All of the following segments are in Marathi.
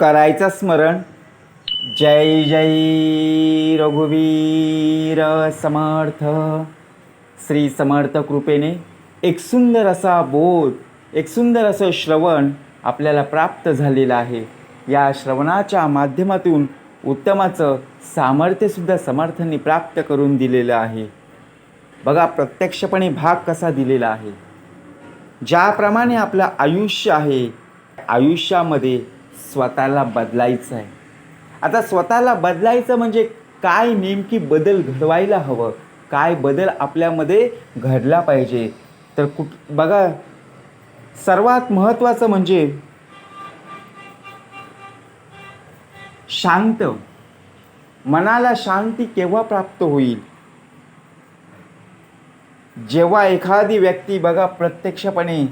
करायचं स्मरण. जय जय रघुवीर समर्थ. श्री समर्थ कृपेने एक सुंदर असा बोध, एक सुंदर असं श्रवण आपल्याला प्राप्त झालेलं आहे. या श्रवणाच्या माध्यमातून उत्तमाचं सामर्थ्यसुद्धा समर्थांनी प्राप्त करून दिलेलं आहे. बघा प्रत्यक्षपणे भाग कसा दिलेला आहे. ज्याप्रमाणे आपलं आयुष्य आहे, आयुष्यामध्ये स्वतःला बदलायचं आहे. आता स्वतःला बदलायचं म्हणजे काय, नेमकी बदल घडवायला हवं, काय बदल आपल्यामध्ये घडला पाहिजे. तर बघा सर्वात महत्त्वाचं म्हणजे शांत. मनाला शांती केव्हा प्राप्त होईल? जेव्हा एखादी व्यक्ती बघा प्रत्यक्षपणे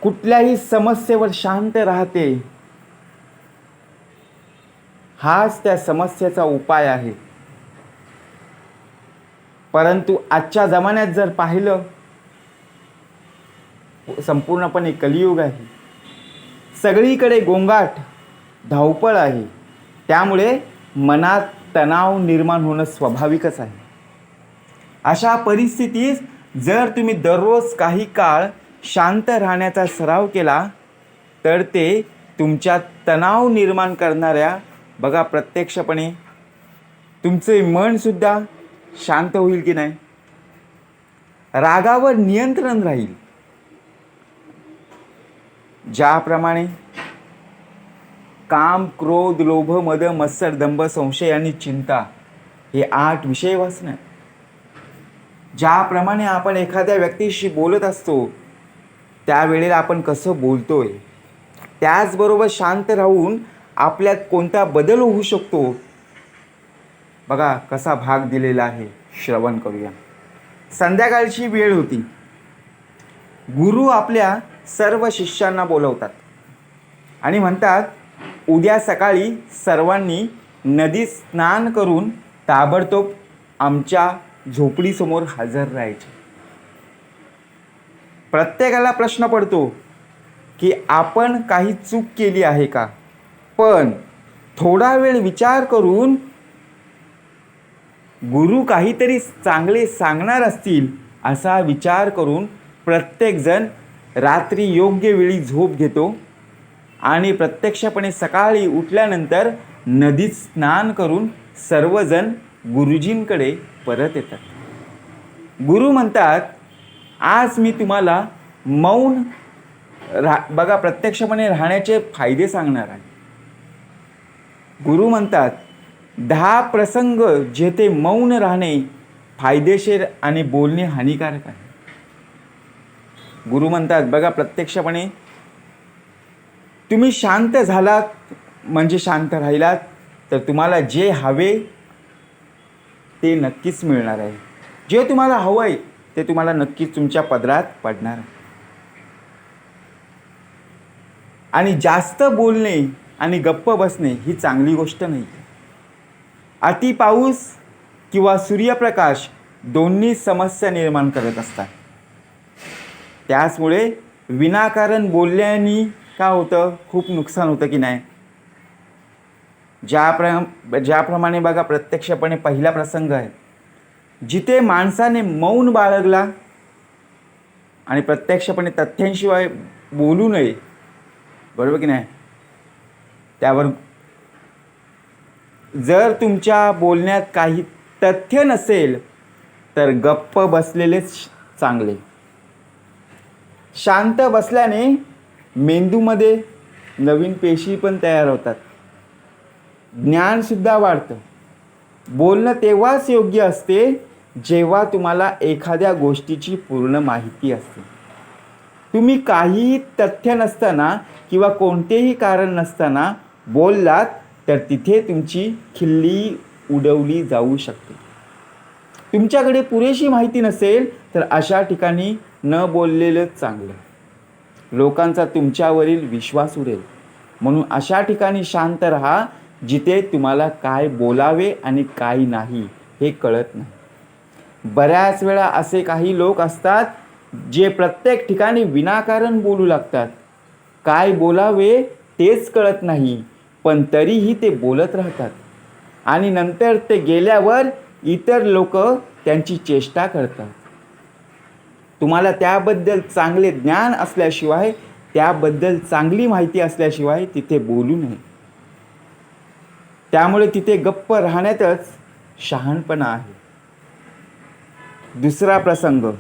कुठल्याही समस्येवर शांत राहते, हाच त्या समस्येचा उपाय आहे. परंतु आजच्या जमान्यात जर पाहिलं, संपूर्णपणे कलियुग आहे, सगळीकडे गोंगाट, धावपळ आहे. त्यामुळे मनात तणाव निर्माण होणं स्वाभाविकच आहे. अशा परिस्थितीत जर तुम्ही दररोज काही काळ शांत राहण्याचा सराव केला तर ते तुमच्या तणाव निर्माण करणाऱ्या बघा प्रत्यक्षपणे तुमचे मनसुद्धा शांत होईल की नाही, रागावर नियंत्रण राहील. ज्याप्रमाणे काम, क्रोध, लोभ, मद, मत्सर, दंभ, संशय आणि चिंता हे 8 विषय वाचणार. ज्याप्रमाणे आपण एखाद्या व्यक्तीशी बोलत असतो त्यावेळेला आपण कसं बोलतोय, त्याचबरोबर शांत राहून आपल्यात कोणता बदल होऊ शकतो, बघा कसा भाग दिलेला आहे. श्रवण करूया. संध्याकाळची वेळ होती. गुरु आपल्या सर्व शिष्यांना बोलवतात आणि म्हणतात, उद्या सकाळी सर्वांनी नदीत स्नान करून ताबडतोब आमच्या झोपडीसमोर हजर राहायचे. प्रत्येकाला प्रश्न पडतो की आपण काही चूक केली आहे का? पण थोडा वेळ विचार करून गुरु काहीतरी चांगले सांगणार असतील असा विचार करून प्रत्येकजण रात्री योग्य वेळी झोप घेतो आणि प्रत्यक्षपणे सकाळी उठल्यानंतर नदीत स्नान करून सर्वजण गुरुजींकडे परत येतात. गुरु म्हणतात, आज मी तुम्हाला मौन बघा प्रत्यक्षपणे राहण्याचे फायदे सांगणार आहे. गुरु म्हणतात 10 प्रसंग जेथे मौन राहणे फायदेशीर आणि बोलणे हानिकारक आहे. गुरु म्हणतात बघा प्रत्यक्षपणे तुम्ही शांत झालात म्हणजे शांत राहिलात तर तुम्हाला जे हवे ते नक्कीच मिळणार आहे. जे तुम्हाला हवं आहे ते तुम्हाला नक्कीच तुमच्या पदरात पडणार आहे. आणि जास्त बोलणे आणि गप्प बसणे ही चांगली गोष्ट नाही. अति पाऊस किंवा सूर्यप्रकाश दोन्ही समस्या निर्माण करत असतात. त्याचमुळे विनाकारण बोलल्याने काय होतं, खूप नुकसान होतं की नाही. ज्याप्रमाणे बघा प्रत्यक्षपणे पहिला प्रसंग आहे, जिथे माणसाने मौन बाळगला आणि प्रत्यक्षपणे तथ्यांशिवाय बोलू नये, बरोबर की नाही. त्यावर जर तुमच्या बोलण्यात काही तथ्य नसेल तर गप्प बसलेलेच चांगले. शांत बसल्याने मेंदूमध्ये नवीन पेशी पण तयार होतात, ज्ञानसुद्धा वाढतं. बोलणं तेव्हाच योग्य असते जेव्हा तुम्हाला एखाद्या गोष्टीची पूर्ण माहिती असते. तुम्ही काहीही तथ्य नसताना किंवा कोणतेही कारण नसताना बोललात तर तिथे तुमची खिल्ली उडवली जाऊ शकते. तुमच्याकडे पुरेशी माहिती नसेल तर अशा ठिकाणी न बोललेलंच चांगलं. लोकांचा तुमच्यावरील विश्वास उडेल. म्हणून अशा ठिकाणी शांत राहा जिथे तुम्हाला काय बोलावे आणि काय नाही हे कळत नाही. बऱ्याच वेळा असे काही लोक असतात जे प्रत्येक ठिकाणी विनाकारण बोलू लागतात. काय बोलावे तेच कळत नाही, पण तरीही ते बोलत राहतात आणि नंतर ते गेल्यावर इतर लोक त्यांची चेष्टा करतात. तुम्हाला त्याबद्दल चांगले ज्ञान असल्याशिवाय, त्याबद्दल चांगली माहिती असल्याशिवाय तिथे बोलू नये. त्यामुळे तिथे गप्प राहण्यातच शहाणपणा आहे. दुसरा प्रसंग,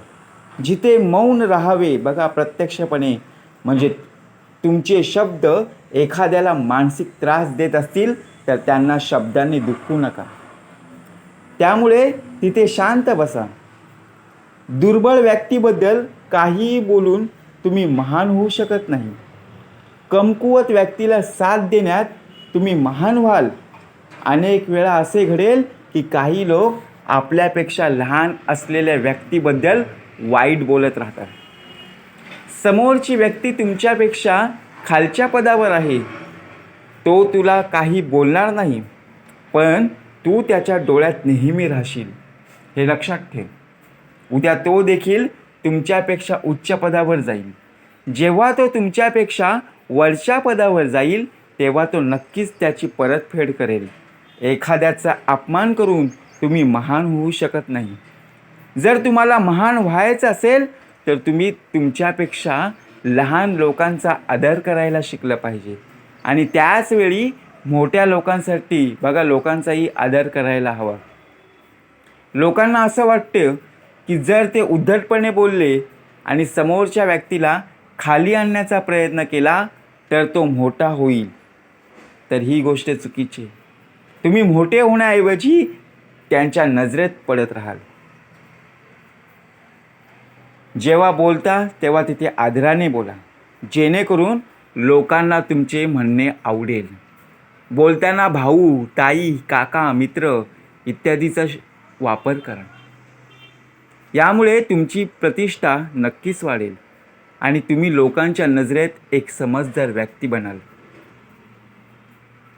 जिथे मौन राहावे. बघा, प्रत्यक्षपणे म्हणजे तुमचे शब्द एखाद्याला मानसिक त्रास देत असतील तर त्यांना शब्दांनी दुखवू नका. त्यामुळे तिथे शांत बसा. दुर्बळ व्यक्तीबद्दल काहीही बोलून तुम्ही महान होऊ शकत नाही. कमकुवत व्यक्तीला साथ देण्यात तुम्ही महान व्हाल. अनेक वेळा असे घडेल की काही लोक आपल्यापेक्षा लहान असलेल्या व्यक्तीबद्दल वाईट बोलत राहतात. समोरची व्यक्ती तुमच्यापेक्षा खालच्या पदावर आहे, तो तुला काही बोलणार नाही, पण तू त्याच्या डोळ्यात नेहमी राहशील. हे लक्षात ठेव. उद्या तो देखील तुमच्यापेक्षा उच्च पदावर जाईल. जेव्हा तो तुमच्यापेक्षा वरच्या पदावर जाईल तेव्हा तो नक्कीच त्याची परतफेड करेल. एखाद्याचा अपमान करून तुम्ही महान होऊ शकत नाही. जर तुम्हाला महान व्हायचं असेल तर तुम्ही तुमच्यापेक्षा लहान लोकांचा आदर करायला शिकलं पाहिजे आणि त्याचवेळी मोठ्या लोकांसाठी बघा लोकांचाही आदर करायला हवा. लोकांना असं वाटतं की जर ते उद्धटपणे बोलले आणि समोरच्या व्यक्तीला खाली आणण्याचा प्रयत्न केला तर तो मोठा होईल. तर ही गोष्ट चुकीची आहे. तुम्ही मोठे होण्याऐवजी त्यांच्या नजरेत पडत राहाल. जेव्हा बोलता तेव्हा तिथे आदराने बोला, जेणेकरून लोकांना तुमचे म्हणणे आवडेल. बोलताना भाऊ, ताई, काका, मित्र इत्यादीचा वापर करा. यामुळे तुमची प्रतिष्ठा नक्कीच वाढेल आणि तुम्ही लोकांच्या नजरेत एक समजदार व्यक्ती बनाल.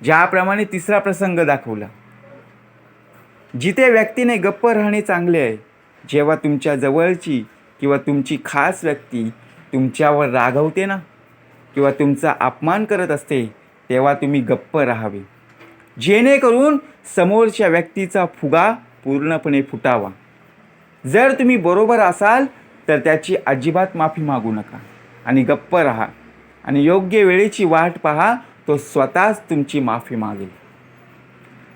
ज्याप्रमाणे तिसरा प्रसंग दाखवला, जिथे व्यक्तीने गप्प राहणे चांगले आहे. जेव्हा तुमच्या जवळची किंवा तुमची खास व्यक्ती तुमच्यावर रागवते ना किंवा तुमचा अपमान करत असते तेव्हा तुम्ही गप्प राहावे, जेणेकरून समोरच्या व्यक्तीचा फुगा पूर्णपणे फुटावा. जर तुम्ही बरोबर असाल तर त्याची अजिबात माफी मागू नका आणि गप्प राहा आणि योग्य वेळेची वाट पहा. तो स्वतःच तुमची माफी मागेल.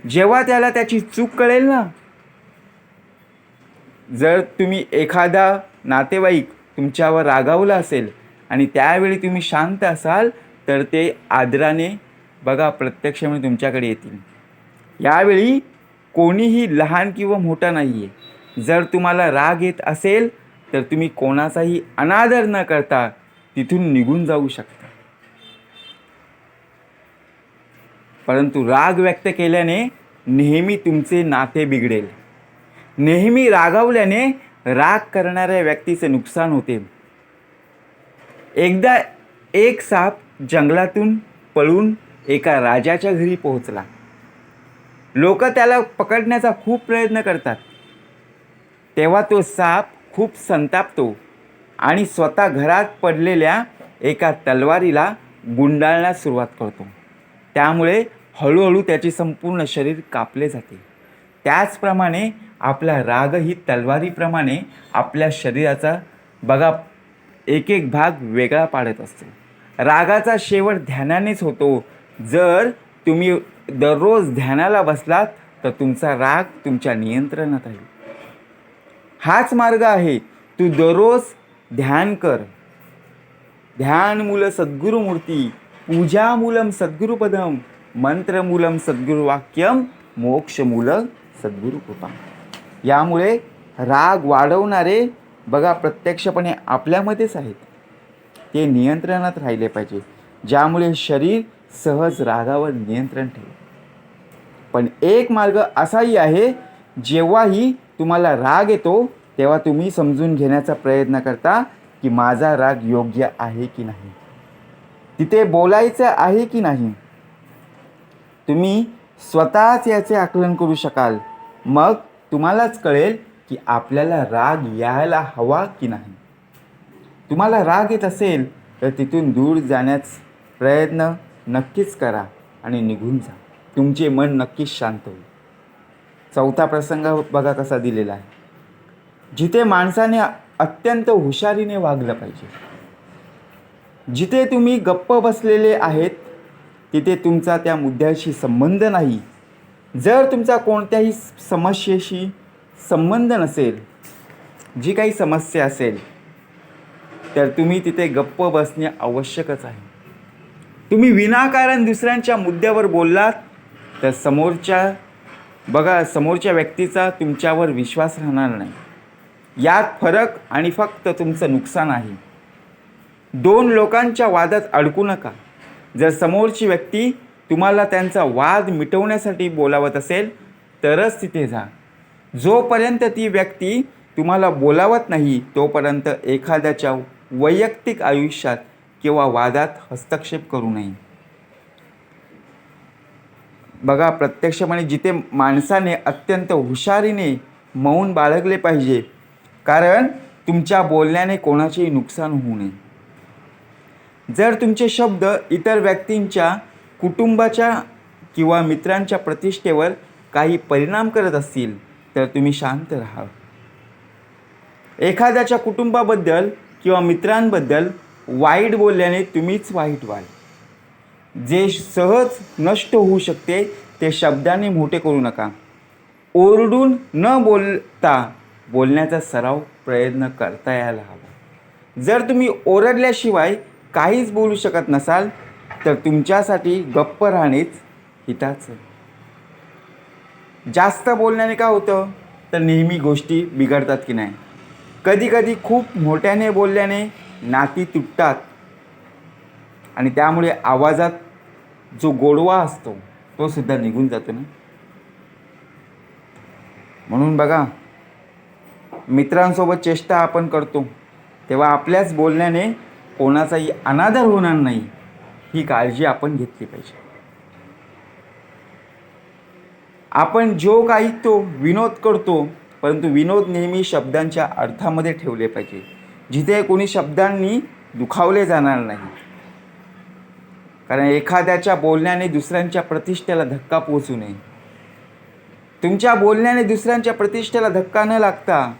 जेव्हा त्याला त्याची चूक कळेल ना, जर तुम्ही एखादा नातेवाईक तुमच्यावर रागावला असेल आणि त्यावेळी तुम्ही शांत असाल तर ते आदराने बघा प्रत्यक्षपणे तुमच्याकडे येतील. यावेळी कोणीही लहान किंवा मोठा नाही आहे. जर तुम्हाला राग येत असेल तर तुम्ही कोणाचाही अनादर न करता तिथून निघून जाऊ शकता. परंतु राग व्यक्त केल्याने नेहमी तुमचे नाते बिघडेल. नेहमी रागावल्याने राग करणाऱ्या व्यक्तीचे नुकसान होते. एकदा एक साप जंगलातून पळून एका राजाच्या घरी पोहोचला. लोक त्याला पकडण्याचा खूप प्रयत्न करतात. तेव्हा तो साप खूप संतापतो आणि स्वतः घरात पडलेल्या एका तलवारीला गुंडाळण्यास सुरुवात करतो. त्यामुळे हळूहळू त्याचे संपूर्ण शरीर कापले जाते. त्याचप्रमाणे आपला रागही तलवारीप्रमाणे आपल्या शरीराचा बघा एक एक भाग वेगळा पाडत असतो. रागाचा शेवट ध्यानानेच होतो. जर तुम्ही दररोज ध्यानाला बसलात तर तुमचा राग तुमच्या नियंत्रणात राहील. हाच मार्ग आहे. तू दररोज ध्यान कर. ध्यानमूल सद्गुरुमूर्ती, पूजामूलम सद्गुरुपदम, मंत्रमूलम सद्गुरुवाक्यम, मोक्षमूल सद्गुरुकृपा. यामुळे राग वाढवणारे बघा प्रत्यक्षपणे आपल्यामध्येच आहेत. ते नियंत्रणात राहिले पाहिजे, ज्यामुळे शरीर सहज रागावर नियंत्रण ठेवेल. पण एक मार्ग असाही आहे, जेव्हाही तुम्हाला राग येतो तेव्हा तुम्ही समजून घेण्याचा प्रयत्न करता की माझा राग योग्य आहे की नाही, तिथे बोलायचं आहे की नाही. तुम्ही स्वतःच याचे आकलन करू शकाल. मग तुम्हालाच कळेल की आपल्याला राग यायला हवा की नाही. तुम्हाला राग येत असेल तर तिथून दूर जाण्याचा प्रयत्न नक्कीच करा आणि निघून जा. तुमचे मन नक्कीच शांत होईल. चौथा प्रसंग बघा कसा दिलेला आहे. जिथे माणसाने अत्यंत हुशारीने वागलं पाहिजे. जिथे तुम्ही गप्प बसलेले आहेत तिथे तुमचा त्या मुद्द्याशी संबंध नाही. जर तुमचा कोणत्याही समस्येशी संबंध नसेल, जी काही समस्या असेल, तर तुम्ही तिथे गप्प बसणे आवश्यकच आहे. तुम्ही विनाकारण दुसऱ्यांच्या मुद्द्यावर बोललात तर समोरच्या व्यक्तीचा तुमच्यावर विश्वास राहणार नाही. यात फरक आणि फक्त तुमचं नुकसान आहे. दोन लोकांच्या वादात अडकू नका. जर समोरची व्यक्ती तुम्हाला त्यांचा वाद मिटवण्यासाठी बोलावत असेल तरच तिथे जा. जोपर्यंत ती व्यक्ती तुम्हाला बोलावत नाही तोपर्यंत एखाद्याच्या वैयक्तिक आयुष्यात किंवा वादात हस्तक्षेप करू नये. बघा, प्रत्यक्षपणे जिथे माणसाने अत्यंत हुशारीने मौन बाळगले पाहिजे, कारण तुमच्या बोलण्याने कोणाचेही नुकसान होऊ नये. जर तुमचे शब्द इतर व्यक्तींच्या, कुटुंबाच्या किंवा मित्रांच्या प्रतिष्ठेवर काही परिणाम करत असतील तर तुम्ही शांत राहा. एखाद्याच्या कुटुंबाबद्दल किंवा मित्रांबद्दल वाईट बोलल्याने तुम्हीच वाईट व्हाल. जे सहज नष्ट होऊ शकते ते शब्दाने मोठे करू नका. ओरडून न बोलता बोलण्याचा सराव प्रयत्न करता यायला हवा. जर तुम्ही ओरडल्याशिवाय काहीच बोलू शकत नसाल तर तुमच्यासाठी गप्प राहणेच हिताचं. जास्त बोलण्याने काय होतं तर नेहमी गोष्टी बिघडतात की नाही. कधीकधी खूप मोठ्याने बोलल्याने नाती तुटतात आणि त्यामुळे आवाजात जो गोडवा असतो तो सुद्धा निघून जातो ना. म्हणून बघा, मित्रांसोबत चेष्टा आपण करतो तेव्हा आपल्याच बोलण्याने कोणाचाही अनादर होणार नाही, ही काळजी आपण घेतली पाहिजे. आपण जोक ऐकतो, विनोद करतो, परंतु विनोद नेहमी शब्दांच्या अर्थामध्ये ठेवले पाहिजे, जिथे कोणी शब्दांनी दुखावले जाणार नाही. कारण एखाद्याच्या बोलण्याने दुसऱ्यांच्या प्रतिष्ठेला धक्का पोहोचू नये. तुमच्या बोलण्याने दुसऱ्यांच्या प्रतिष्ठेला धक्का न लागता,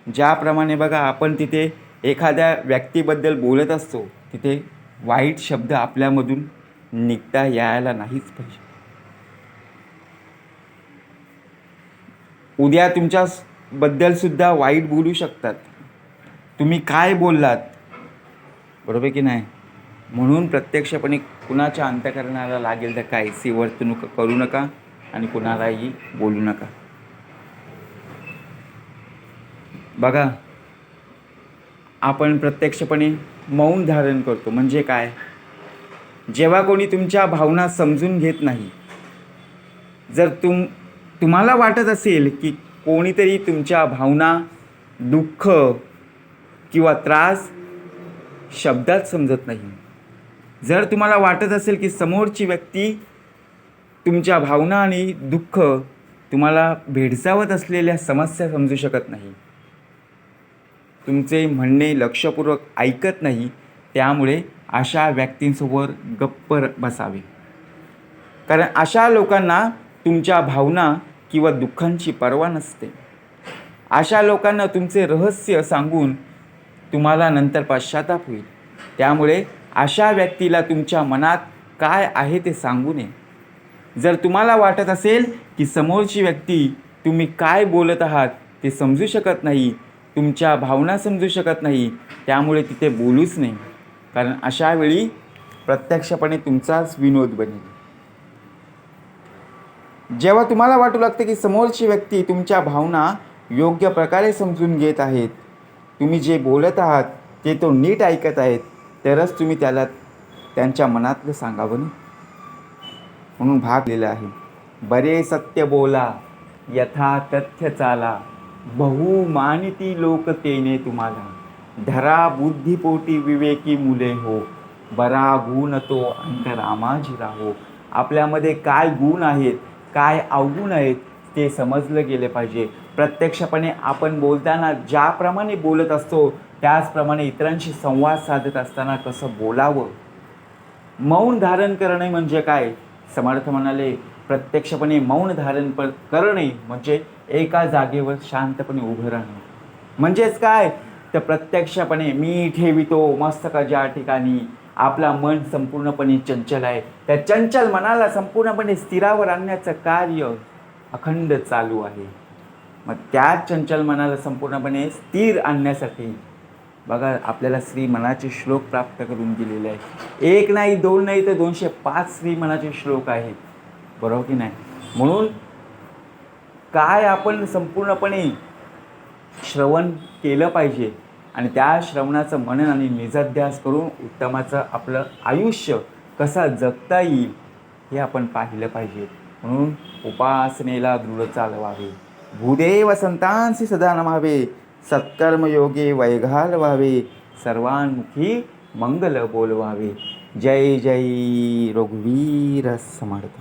ज्याप्रमाणे बघा आपण तिथे एखाद्या व्यक्तीबद्दल बोलत असतो तिथे वाईट शब्द आपल्यामधून निघता यायला नाहीच पाहिजे. उद्या तुमच्याबद्दलसुद्धा वाईट बोलू शकतात. तुम्ही काय बोललात, बरोबर की नाही. म्हणून प्रत्यक्षपणे कुणाच्या अंतःकरणाला लागेल तर काहीशी वर्तणूक करू नका आणि कुणालाही बोलू नका. बघा, आपण प्रत्यक्षपणे मौन धारण करतो म्हणजे काय, जेव्हा कोणी तुमच्या भावना समजून घेत नाही. जर तुम्हाला वाटत असेल की कोणीतरी तुमच्या भावना, दुःख किंवा त्रास शब्दात समजत नाही, जर तुम्हाला वाटत असेल की समोरची व्यक्ती तुमच्या भावना आणि दुःख, तुम्हाला भेडसावत असलेल्या समस्या समजू शकत नाही, तुमचे म्हणणे लक्षपूर्वक ऐकत नाही, त्यामुळे अशा व्यक्तींसोबत गप्प बसावे. कारण अशा लोकांना तुमच्या भावना किंवा दुःखांची पर्वा नसते. अशा लोकांना तुमचे रहस्य सांगून तुम्हाला नंतर पश्चाताप होईल. त्यामुळे अशा व्यक्तीला तुमच्या मनात काय आहे ते सांगू नये. जर तुम्हाला वाटत असेल की समोरची व्यक्ती तुम्ही काय बोलत आहात ते समजू शकत नाही, तुमच्या भावना समजू शकत नाही, त्यामुळे तिथे बोलूच नाही. कारण अशा वेळी प्रत्यक्षपणे तुमचाच विनोद बनेल. जेव्हा तुम्हाला वाटू लागते की समोरची व्यक्ती तुमच्या भावना योग्य प्रकारे समजून घेत आहेत, तुम्ही जे बोलत आहात ते तो नीट ऐकत आहेत, तरच तुम्ही त्याला त्यांच्या मनातलं सांगावं ना. म्हणून भाग लिहिला आहे, बरे सत्य बोला यथा तथ्य चाला, बहु मानिती लोक तेने तुम्हाला, धरा बुद्धिपोटी विवेकी मुले हो, बरा गुण तो अंतरामाजी राहो. आपल्यामध्ये काय गुण आहेत, काय अवगुण आहेत ते समजलं गेलं पाहिजे. प्रत्यक्षपणे आपण बोलताना ज्याप्रमाणे बोलत असतो त्याचप्रमाणे इतरांशी संवाद साधत असताना कसं बोलावं. मौन धारण करणे म्हणजे काय? समर्थ म्हणाले, प्रत्यक्षपणे मौन धारण करणे म्हणजे एका जागेवर शांतपणे उभं राहणे. म्हणजेच काय? तर प्रत्यक्षपणे मी ठेवितो मस्तका ज्या ठिकाणी आपला मन संपूर्णपणे चंचल आहे, त्या चंचल मनाला संपूर्णपणे स्थिरावर आणण्याचं कार्य अखंड चालू आहे. मग त्या चंचल मनाला संपूर्णपणे स्थिर आणण्यासाठी बघा आपल्याला श्री मनाचे श्लोक प्राप्त करून दिलेले आहेत. एक नाही, दोन नाही, तर 205 श्री मनाचे श्लोक आहेत, बरोबर की नाही? म्हणून काय आपण संपूर्णपणे श्रवण केलं पाहिजे आणि त्या श्रवणाचं मनन आणि निजाध्यास करून उत्तमाचं आपलं आयुष्य कसा जगता येईल हे आपण पाहिलं पाहिजे. म्हणून उपासनेला दृढ चालवावे, भूदेव संतांसी सदा नमावे, सत्कर्मयोगे वैघाल व्हावे, सर्वांमुखी मंगल बोलवावे. जय जय रघुवीर समर्थ.